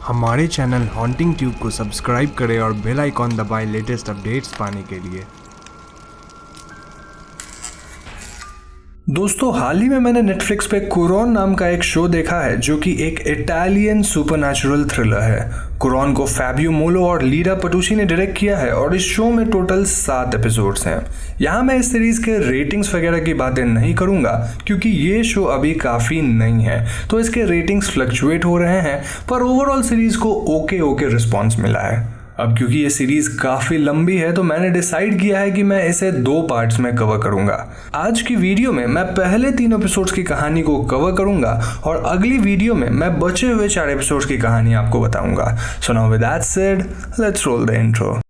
हमारे channel haunting tube को subscribe करें और बेल आइकॉन दबाएं लेटेस्ट अपडेट्स पाने के लिए। दोस्तों, हाल ही में मैंने नेटफ्लिक्स पे कुरॉन नाम का एक शो देखा है जो कि एक इटालियन सुपरनैचुरल थ्रिलर है। कुरॉन को फैबियो मोलो और लीरा पटूची ने डायरेक्ट किया है और इस शो में टोटल 7 एपिसोड्स हैं। यहाँ मैं इस सीरीज के रेटिंग्स वगैरह की बातें नहीं करूँगा क्योंकि ये शो अभी काफ़ी नई है, तो इसके रेटिंग्स फ्लक्चुएट हो रहे हैं, पर ओवरऑल सीरीज को ओके रिस्पॉन्स मिला है। अब क्योंकि ये सीरीज काफ़ी लंबी है तो मैंने डिसाइड किया है कि मैं इसे 2 पार्ट्स में कवर करूंगा। आज की वीडियो में मैं पहले 3 एपिसोड्स की कहानी को कवर करूंगा और अगली वीडियो में मैं बचे हुए 4 एपिसोड्स की कहानी आपको बताऊंगा। So now with that said, let's roll the intro.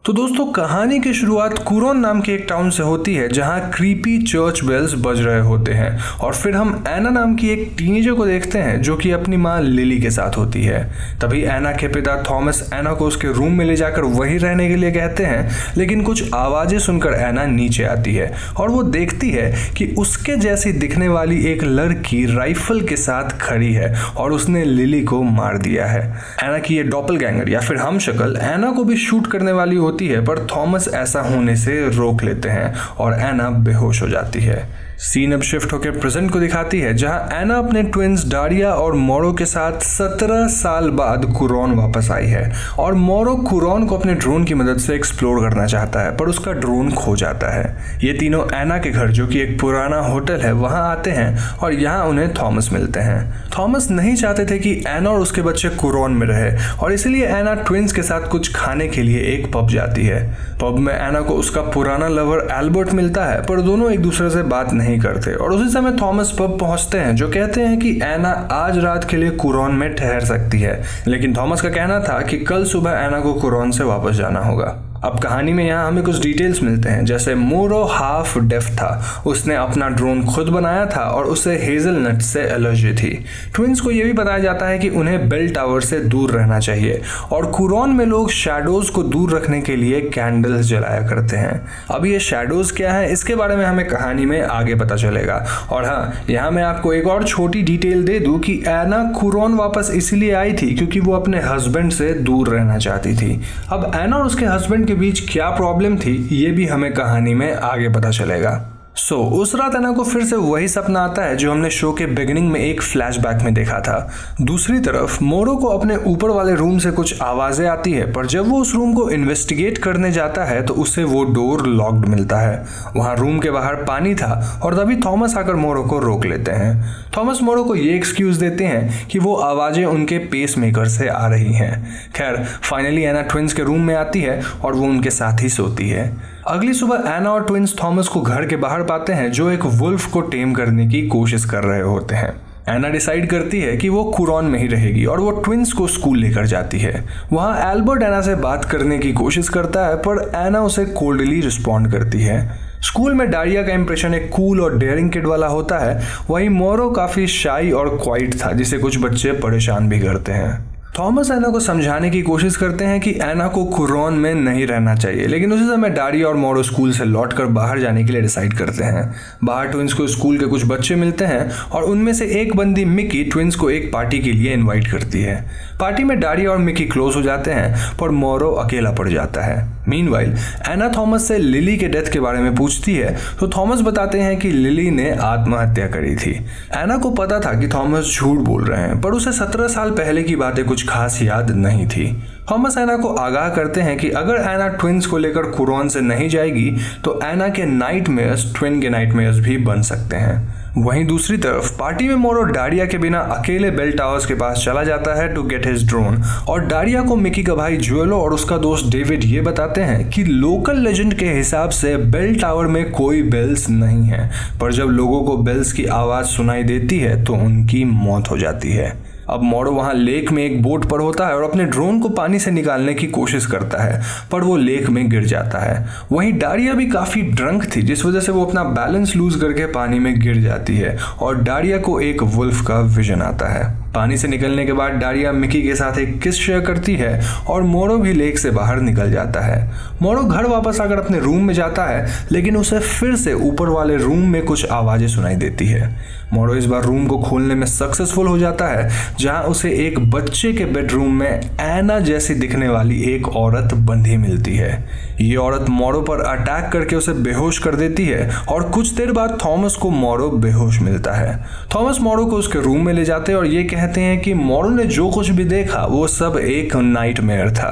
तो दोस्तों, कहानी की शुरुआत कुरॉन नाम के एक टाउन से होती है जहां क्रीपी चर्च बेल्स बज रहे होते हैं और फिर हम एना नाम की एक टीनेजर को देखते हैं जो कि अपनी माँ लिली के साथ होती है। तभी एना के पिता थॉमस एना को उसके रूम में ले जाकर वहीं रहने के लिए कहते हैं, लेकिन कुछ आवाज़ें सुनकर एना नीचे आती है और वो देखती है कि उसके जैसी दिखने वाली एक लड़की राइफल के साथ खड़ी है और उसने लिली को मार दिया है। एना की ये डॉपलगैंगर या फिर हमशक्ल एना को भी शूट करने वाली होती है, पर थॉमस ऐसा होने से रोक लेते हैं और एना बेहोश हो जाती है। सीन अब शिफ्ट होकर प्रेजेंट को दिखाती है जहां एना अपने ट्विंस डारिया और मोरो के साथ 17 साल बाद कुरॉन वापस आई है और मोरो कुरॉन को अपने ड्रोन की मदद से एक्सप्लोर करना चाहता है, पर उसका ड्रोन खो जाता है। ये तीनों एना के घर, जो कि एक पुराना होटल है, वहां आते हैं और यहाँ उन्हें थॉमस मिलते हैं। थॉमस नहीं चाहते थे कि एना और उसके बच्चे कुरॉन में रहे और इसलिए एना ट्विंस के साथ कुछ खाने के लिए एक पब जाती है। पब में एना को उसका पुराना लवर एल्बर्ट मिलता है, पर दोनों एक दूसरे से बात नहीं करते और उसी समय थॉमस पब पहुंचते हैं जो कहते हैं कि एना आज रात के लिए कुरॉन में ठहर सकती है, लेकिन थॉमस का कहना था कि कल सुबह एना को कुरॉन से वापस जाना होगा। अब कहानी में यहाँ हमें कुछ डिटेल्स मिलते हैं, जैसे मोरो हाफ डेफ था, उसने अपना ड्रोन खुद बनाया था और उसे हेजलनट से एलर्जी थी। ट्विंस को यह भी बताया जाता है कि उन्हें बेल टावर से दूर रहना चाहिए और कुरॉन में लोग शैडोज को दूर रखने के लिए कैंडल्स जलाया करते हैं। अब ये शैडोज क्या है, इसके बारे में हमें कहानी में आगे पता चलेगा। और हाँ, यहाँ मैं आपको एक और छोटी डिटेल दे दूँ कि एना कुरॉन वापस इसलिए आई थी क्योंकि वो अपने हस्बैंड से दूर रहना चाहती थी। अब एना और उसके हस्बैंड के बीच क्या प्रॉब्लम थी, ये भी हमें कहानी में आगे पता चलेगा। उस रात एना को फिर से वही सपना आता है जो हमने शो के बिगिनिंग में एक फ्लैशबैक में देखा था। दूसरी तरफ मोरो को अपने ऊपर वाले रूम से कुछ आवाजें आती है, पर जब वो उस रूम को इन्वेस्टिगेट करने जाता है तो उसे वो डोर लॉक्ड मिलता है। वहां रूम के बाहर पानी था और तभी थॉमस आकर मोरो को रोक लेते हैं। थॉमस मोरो को ये एक्सक्यूज देते हैं कि वो आवाजें उनके पेस मेकर से आ रही हैं। खैर, फाइनली एना ट्विंस के रूम में आती है और वो उनके साथ ही सोती है। अगली सुबह एना और ट्विंस थॉमस को घर के बाहर पाते हैं जो एक वुल्फ को टेम करने की कोशिश कर रहे होते हैं। एना डिसाइड करती है कि वो कुरॉन में ही रहेगी और वो ट्विंस को स्कूल लेकर जाती है। वहाँ एल्बर्ट एना से बात करने की कोशिश करता है, पर एना उसे कोल्डली रिस्पॉन्ड करती है। स्कूल में डारिया का इंप्रेशन एक कूल और डेयरिंग किड वाला होता है, वहीं मोरो काफ़ी शाई और क्वाइट था, जिसे कुछ बच्चे परेशान भी करते हैं। थॉमस एना को समझाने की कोशिश करते हैं कि एना को कुरॉन में नहीं रहना चाहिए, लेकिन उसी समय डारिया और मोरो स्कूल से लौटकर बाहर जाने के लिए डिसाइड करते हैं। बाहर ट्विंस को स्कूल के कुछ बच्चे मिलते हैं और उनमें से एक बंदी मिकी ट्विंस को एक पार्टी के लिए इनवाइट करती है। पार्टी में डारिया और मिकी क्लोज हो जाते हैं, पर मोरो अकेला पड़ जाता है। मीनवाइल एना थॉमस से लिली के डेथ के बारे में पूछती है तो थॉमस बताते हैं कि लिली ने आत्महत्या करी थी। एना को पता था कि थॉमस झूठ बोल रहे हैं, पर उसे 17 साल पहले की बातें कुछ खास याद नहीं थी। थॉमस एना को आगाह करते हैं कि अगर एना ट्विंस को लेकर कुरॉन से नहीं जाएगी तो एना के नाइटमेयर्स ट्विन के नाइटमेयर्स भी बन सकते हैं। वहीं दूसरी तरफ पार्टी में मोरो डारिया के बिना अकेले बेल टावर्स के पास चला जाता है टू गेट हिज ड्रोन और डारिया को मिकी का भाई जुएलो और उसका दोस्त डेविड ये बताते हैं कि लोकल लेजेंड के हिसाब से बेल टावर में कोई बेल्स नहीं है, पर जब लोगों को बेल्स की आवाज़ सुनाई देती है तो उनकी मौत हो जाती है। अब मोरो वहाँ लेक में एक बोट पर होता है और अपने ड्रोन को पानी से निकालने की कोशिश करता है, पर वो लेक में गिर जाता है। वहीं डारिया भी काफ़ी ड्रंक थी, जिस वजह से वो अपना बैलेंस लूज करके पानी में गिर जाती है और डारिया को एक वुल्फ का विजन आता है। पानी से निकलने के बाद डारिया मिकी के साथ एक किस शेयर करती है और मोरो भी लेक से बाहर निकल जाता है। मोरो घर वापस आकर अपने रूम में जाता है, लेकिन उसे फिर से ऊपर वाले रूम में कुछ आवाजें सुनाई देती है। मोरो इस बार रूम को खोलने में सक्सेसफुल हो जाता है, जहां उसे एक बच्चे के बेडरूम में एना जैसी दिखने वाली एक औरत बंधी मिलती है। ये औरत मोरो पर अटैक करके उसे बेहोश कर देती है और कुछ देर बाद थॉमस को मोरो बेहोश मिलता है। थॉमस मोरो को उसके रूम में ले जाते हैं और ये कहते हैं कि मोरो ने जो कुछ भी देखा वो सब एक नाइटमेयर था।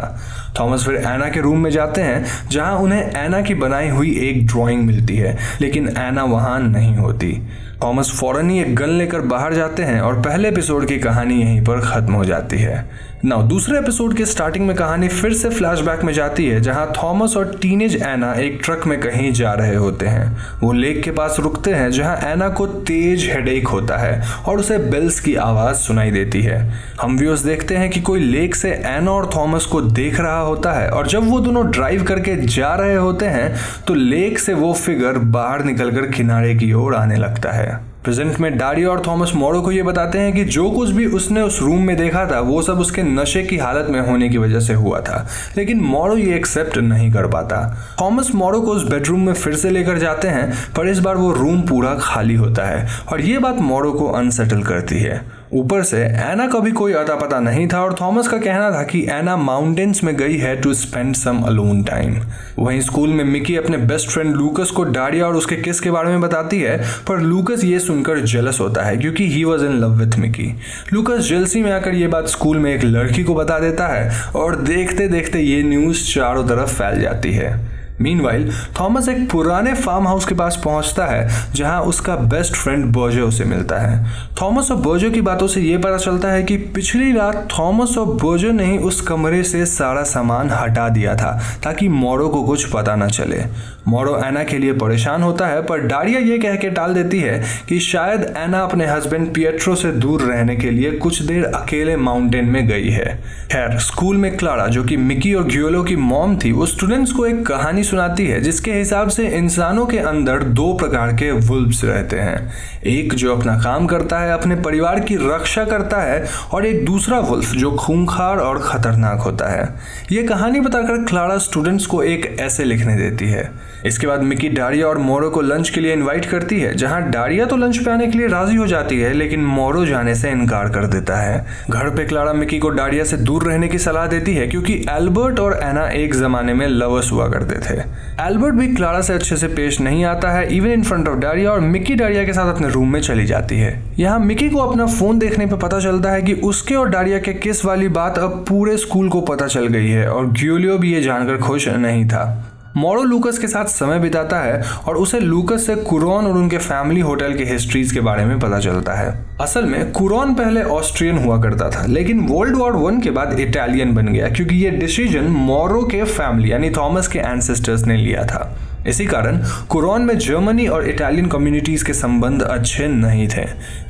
थॉमस फिर एना के रूम में जाते हैं, जहां उन्हें एना की बनाई हुई एक ड्राइंग मिलती है, लेकिन एना वहां नहीं होती। थॉमस फौरन ही एक गन लेकर बाहर जाते हैं और पहले एपिसोड की कहानी यहीं पर खत्म हो जाती है। नाउ दूसरे एपिसोड के स्टार्टिंग में कहानी फिर से फ्लैशबैक में जाती है, जहां थॉमस और टीनेज एना एक ट्रक में कहीं जा रहे होते हैं। वो लेक के पास रुकते हैं, जहां एना को तेज हेडेक होता है और उसे बेल्स की आवाज सुनाई देती है। हम व्यूअर्स देखते हैं कि कोई लेक से एना और थॉमस को देख रहा होता है और जब वो दोनों ड्राइव करके जा रहे होते हैं तो लेक से वो फिगर बाहर निकलकर किनारे की ओर आने लगता है। प्रेजेंट में डारिया और थॉमस मोरो को ये बताते हैं कि जो कुछ भी उसने उस रूम में देखा था वो सब उसके नशे की हालत में होने की वजह से हुआ था, लेकिन मोरो ये एक्सेप्ट नहीं कर पाता। थॉमस मोरो को उस बेडरूम में फिर से लेकर जाते हैं, पर इस बार वो रूम पूरा खाली होता है और ये बात मोरो को अनसेटल करती है। ऊपर से एना का भी कोई अता पता नहीं था और थॉमस का कहना था कि एना माउंटेन्स में गई है to spend some alone time. वहीं स्कूल में मिकी अपने बेस्ट फ्रेंड लूकस को डारिया और उसके किस के बारे में बताती है, पर लूकस ये सुनकर जेलस होता है क्योंकि he was in love with Mickey. लूकस jealousy में आकर ये बात स्कूल में एक लड़की को बता देता है और देखते देखते ये न्यूज़ चारों तरफ फैल जाती है। मीनवाइल थॉमस एक पुराने फार्म हाउस के पास पहुंचता है, जहां उसका बेस्ट फ्रेंड बर्जो उसे मिलता है। थॉमस और बर्जो की बातों से यह पता चलता है कि पिछली रात थॉमस और बर्जो ने ही उस कमरे से सारा सामान हटा दिया था ताकि मोरो को कुछ पता न चले। मोरो एना के लिए परेशान होता है, पर डारिया ये कह के टाल देती है कि शायद एना अपने हस्बैंड पिएट्रो से दूर रहने के लिए कुछ देर अकेले माउंटेन में गई है। खैर स्कूल में क्लारा, जो कि मिकी और गियोलो की मॉम थी, वो स्टूडेंट्स को एक कहानी सुनाती है जिसके हिसाब से इंसानों के अंदर दो प्रकार के वुल्व्स रहते हैं। एक जो अपना काम करता है, अपने परिवार की रक्षा करता है, और एक दूसरा वुल्फ जो खूंखार और खतरनाक होता है। ये कहानी बताकर क्लारा स्टूडेंट्स को एक ऐसे लिखने देती है। इसके बाद मिकी डारिया और मोरो को लंच के लिए इनवाइट करती है, जहां डारिया तो लंच पे आने के लिए राजी हो जाती है, लेकिन मोरो जाने से इनकार कर देता है। घर पे क्लारा मिकी को डारिया से दूर रहने की सलाह देती है क्योंकि एल्बर्ट और एना एक जमाने में लवर्स हुआ करते थे। एल्बर्ट भी क्लारा से अच्छे से पेश नहीं आता है even in front of Daria, और मिकी डारिया के साथ अपने रूम में चली जाती है। यहाँ मिकी को अपना फोन देखने पे पता चलता है कि उसके और डारिया के किस वाली बात अब पूरे स्कूल को पता चल गई है, और गियोलियो भी ये जानकर खुश नहीं था। मोरो लूकस के साथ समय बिताता है और उसे लूकस से कुरॉन और उनके फैमिली होटल के हिस्ट्रीज के बारे में पता चलता है। असल में कुरॉन पहले ऑस्ट्रियन हुआ करता था, लेकिन वर्ल्ड वॉर 1 के बाद इटालियन बन गया क्योंकि ये डिसीजन मोरो के फैमिली यानी थॉमस के एंसेस्टर्स ने लिया था। इसी कारण कुरॉन में जर्मनी और इटालियन कम्युनिटीज के संबंध अच्छे नहीं थे।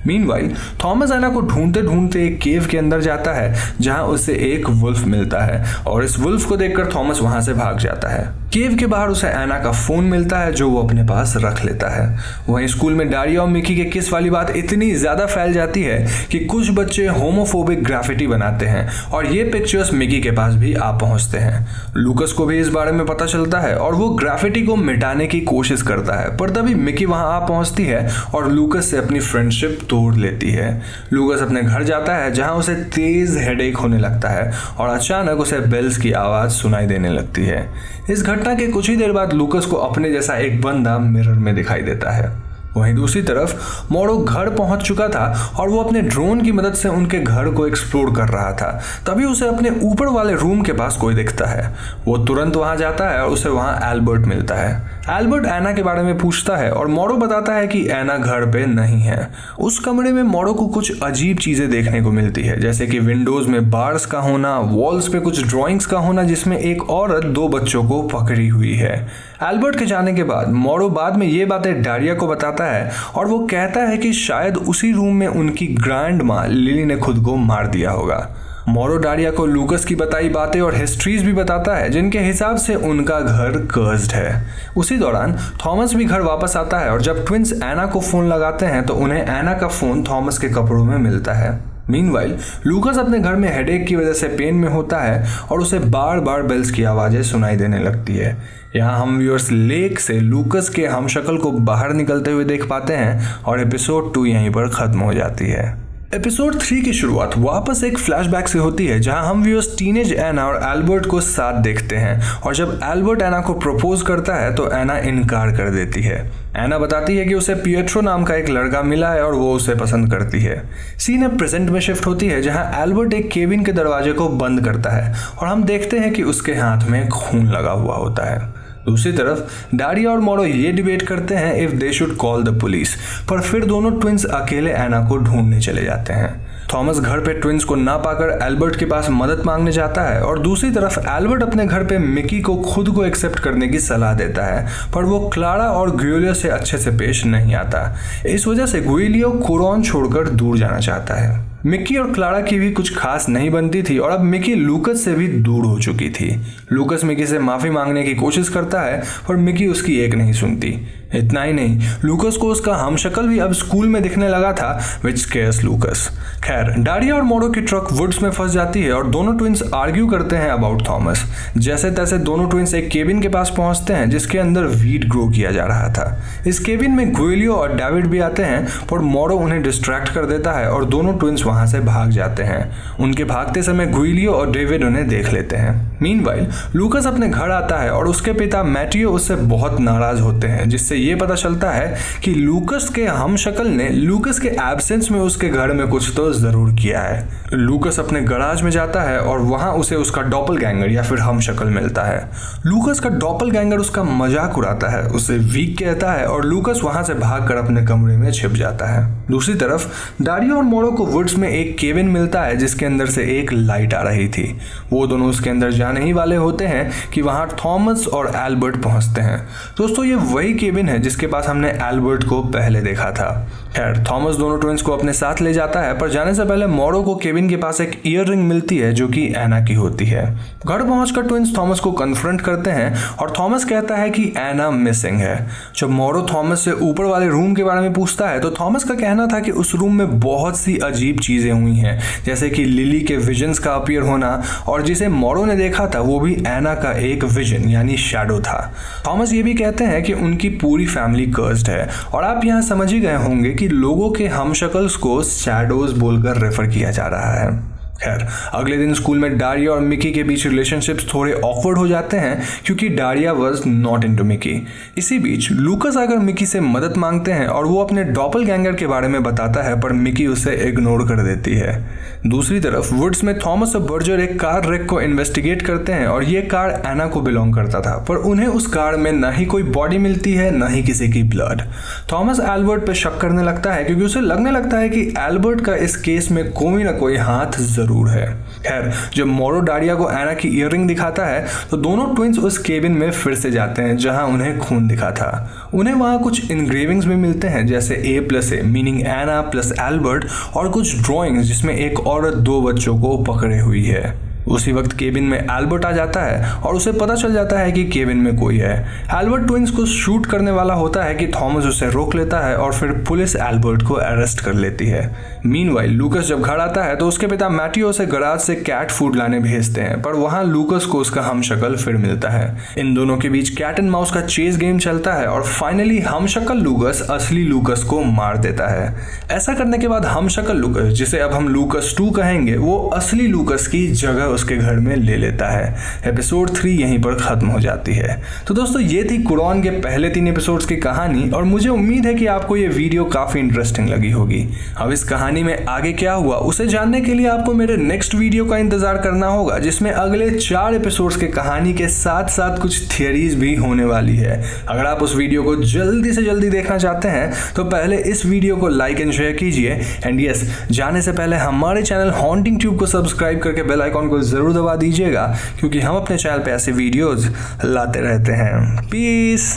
मीनवाइल थॉमस एना को ढूंढते ढूंढते एक केव के अंदर जाता है, जहां उसे एक वुल्फ मिलता है, और इस वुल्फ को देखकर थॉमस वहां से भाग जाता है। केव के बाहर उसे एना का फोन मिलता है जो वो अपने पास रख लेता है। वहीं स्कूल में डारिया और मिकी के किस वाली बात इतनी ज्यादा फैल जाती है कि कुछ बच्चे होमोफोबिक ग्राफिटी बनाते हैं, और ये पिक्चर्स मिकी के पास भी आ पहुंचते हैं। लूकस को भी इस बारे में पता चलता है और वो ग्राफिटी को मिटाने की कोशिश करता है, पर तभी मिकी वहां आ पहुंचती है और लूकस से अपनी फ्रेंडशिप तोड़ लेती है। लूकस अपने घर जाता है, जहां उसे तेज हेडेक होने लगता है और अचानक उसे बेल्स की आवाज सुनाई देने लगती है। इस घटना के कुछ ही देर बाद लूकस को अपने जैसा एक बंदा मिरर में दिखाई देता है। वहीं दूसरी तरफ मोरो घर पहुंच चुका था और वो अपने ड्रोन की मदद से उनके घर को एक्सप्लोर कर रहा था। तभी उसे अपने ऊपर वाले रूम के पास कोई दिखता है। वो तुरंत वहां जाता है और उसे वहां एल्बर्ट मिलता है। एल्बर्ट एना के बारे में पूछता है और मोरो बताता है कि एना घर पे नहीं है। उस कमरे में मोरो को कुछ अजीब चीजें देखने को मिलती है, जैसे कि विंडोज में बार्स का होना, वॉल्स पे कुछ ड्राइंग्स का होना जिसमें एक औरत 2 बच्चों को पकड़ी हुई है। एल्बर्ट के जाने के बाद मोरो बाद में ये बातें डारिया को बताता है और वो कहता है कि शायद उसी रूम में उनकी ग्रैंड माँ लिली ने खुद को मार दिया होगा। मोरो डारिया को लूकस की बताई बातें और हिस्ट्रीज भी बताता है जिनके हिसाब से उनका घर कर्स्ड है। उसी दौरान थॉमस भी घर वापस आता है और जब ट्विंस एना को फोन लगाते हैं तो उन्हें एना का फोन थॉमस के कपड़ों में मिलता है। मीनवाइल लूकस अपने घर में हेडेक की वजह से पेन में होता है और उसे बार बार बेल्स की आवाज़ें सुनाई देने लगती है। यहाँ हम व्यूअर्स लेक से लूकस के हमशक्ल को बाहर निकलते हुए देख पाते हैं और एपिसोड 2 यहीं पर ख़त्म हो जाती है। एपिसोड 3 की शुरुआत वापस एक फ्लैशबैक से होती है जहां हम व्यूअर्स टीनेज एना और एल्बर्ट को साथ देखते हैं और जब एल्बर्ट एना को प्रपोज करता है तो एना इनकार कर देती है। एना बताती है कि उसे पिएट्रो नाम का एक लड़का मिला है और वो उसे पसंद करती है। सीन अब प्रेजेंट में शिफ्ट होती है जहां एल्बर्ट एक केबिन के दरवाजे को बंद करता है और हम देखते हैं कि उसके हाथ में खून लगा हुआ होता है। दूसरी तरफ डारिया और मोरो ये डिबेट करते हैं if they should call the police, पर फिर दोनों ट्विंस अकेले एना को ढूंढने चले जाते हैं। थॉमस घर पे ट्विंस को ना पाकर एल्बर्ट के पास मदद मांगने जाता है और दूसरी तरफ एल्बर्ट अपने घर पे मिकी को खुद को एक्सेप्ट करने की सलाह देता है, पर वो क्लारा और गुइलियो से अच्छे से पेश नहीं आता। इस वजह से गुइलियो कुरॉन छोड़कर दूर जाना चाहता है। मिकी और क्लारा की भी कुछ खास नहीं बनती थी और अब मिकी लूकस से भी दूर हो चुकी थी। लूकस मिकी से माफ़ी मांगने की कोशिश करता है पर मिकी उसकी एक नहीं सुनती। इतना ही नहीं, लूकस को उसका हमशक्ल भी अब स्कूल में दिखने लगा था, विच स्केयर्स लूकस। खैर, डारिया और मोरो की ट्रक वुड्स में फंस जाती है और दोनों ट्विंस आर्ग्यू करते हैं अबाउट थॉमस। जैसे तैसे दोनों ट्विंस एक केबिन के पास पहुंचते हैं जिसके अंदर वीट ग्रो किया जा रहा था। इस केबिन में गुइलियो और डेविड भी आते हैं पर मोरो उन्हें डिस्ट्रैक्ट कर देता है और दोनों ट्विंस वहां से भाग जाते हैं। उनके भागते समय गुइलियो और डेविड उन्हें देख लेते हैं। मीनवाइल लूकस अपने घर आता है और उसके पिता मैटियो उससे बहुत नाराज होते हैं, जिससे ये पता चलता है कि लूकस के हमशक्ल ने लूकस के एब्सेंस में उसके घर में कुछ तो जरूर किया है। लूकस अपने गराज में जाता है और वहां उसे उसका डॉपलगैंगर या फिर हमशक्ल मिलता है। लूकस का डॉपलगैंगर उसका मजाक उड़ाता है, उसे वीक कहता है और लूकस वहां से भागकर अपने कमरे में छिप जाता है। दूसरी तरफ डारिया और मोरो को वुड्स में एक केबिन मिलता है जिसके अंदर से एक लाइट आ रही थी। वो दोनों उसके अंदर जाने ही वाले होते हैं कि वहां थॉमस और एल्बर्ट पहुंचते हैं। दोस्तों, ये वही केबिन है जिसके पास हमने एल्बर्ट को पहले देखा था। खैर, थॉमस दोनों ट्विंस को अपने साथ ले जाता है पर जाने से पहले मोरो को केबिन के पास एक ईयर रिंग मिलती है जो कि एना की होती है। घर पहुंचकर ट्विंस थॉमस को कन्फ्रंट करते हैं और थॉमस कहता है कि एना मिसिंग है। जब मोरो थॉमस से ऊपर वाले रूम के बारे में पूछता है तो थॉमस का कहना था कि उस रूम में बहुत सी अजीब चीजें हुई हैं, जैसे कि लिली के विजन्स का अपीयर होना और जिसे मोरो ने देखा था वो भी एना का एक विजन यानी शैडो था। थॉमस ये भी कहते हैं कि उनकी पूरी फैमिली कर्स्ड है और आप यहाँ समझ ही गए होंगे कि लोगों के हमशक्ल्स को शैडोज बोलकर रेफर किया जा रहा है। खैर, अगले दिन स्कूल में डारिया और मिकी के बीच रिलेशनशिप्स थोड़े ऑकवर्ड हो जाते हैं क्योंकि Daria was not into Mickey. इसी बीच लूकस आकर मिकी से मदद मांगते हैं और वो अपने डॉपलगैंगर के बारे में बताता है पर मिकी उसे इग्नोर कर देती है। दूसरी तरफ वुड्स में थॉमस और बर्जर एक कार रेक को इन्वेस्टिगेट करते हैं और ये कार एना को बिलोंग करता था, पर उन्हें उस कार में ना ही कोई बॉडी मिलती है ना ही किसी की ब्लड। थॉमस एल्बर्ट पे शक करने लगता है क्योंकि उसे लगने लगता है कि एल्बर्ट का इस केस में कोई ना कोई हाथ जरूर है। खैर, जब मोरो डारिया को एना की ईयररिंग दिखाता है तो दोनों ट्विंस उस केबिन में फिर से जाते हैं जहां उन्हें खून दिखा था। उन्हें वहां कुछ इनग्रेविंग्स भी मिलते हैं जैसे A+A मीनिंग एना प्लस एल्बर्ट और कुछ ड्राइंग्स जिसमें एक औरत 2 बच्चों को पकड़े हुई है। उसी वक्त केबिन में एल्बर्ट आ जाता है और उसे पता चल जाता है कि केबिन में कोई है। एल्बर्ट ट्विंस को शूट करने वाला होता है कि थॉमस उसे रोक लेता है और फिर पुलिस एल्बर्ट को अरेस्ट कर लेती है। मीनवाइल लूकस जब घर आता है तो उसके पिता मैटियो से गराज से कैट फूड लाने भेजते हैं, पर वहां लूकस को उसका हमशक्ल फिर मिलता है। इन दोनों के बीच कैट एंड माउस का चेस गेम चलता है और फाइनली हमशक्ल लूकस असली लूकस को मार देता है। ऐसा करने के बाद हमशक्ल लूकस, जिसे अब हम लूकस 2 कहेंगे, वो असली लूकस की जगह उसके घर में ले लेता है। एपिसोड 3 यहीं पर खत्म हो जाती है। तो दोस्तों, ये थी कुरॉन के पहले 3 एपिसोड्स की कहानी और मुझे उम्मीद है कि आपको ये वीडियो काफी इंटरेस्टिंग लगी होगी। अब इस कहानी में आगे क्या हुआ उसे जानने के लिए आपको मेरे नेक्स्ट वीडियो का इंतजार करना होगा, जिसमें अगले 4 एपिसोड्स के कहानी के साथ साथ कुछ थियरीज भी होने वाली है। अगर आप उस वीडियो को जल्दी से जल्दी देखना चाहते हैं तो पहले इस वीडियो को लाइक एंड शेयर कीजिए एंड यस, जाने से पहले हमारे चैनल हॉन्टिंग ट्यूब को सब्सक्राइब करके बेल आइकॉन को जरूर दबा दीजिएगा क्योंकि हम अपने चैनल पे ऐसे वीडियोस लाते रहते हैं। पीस।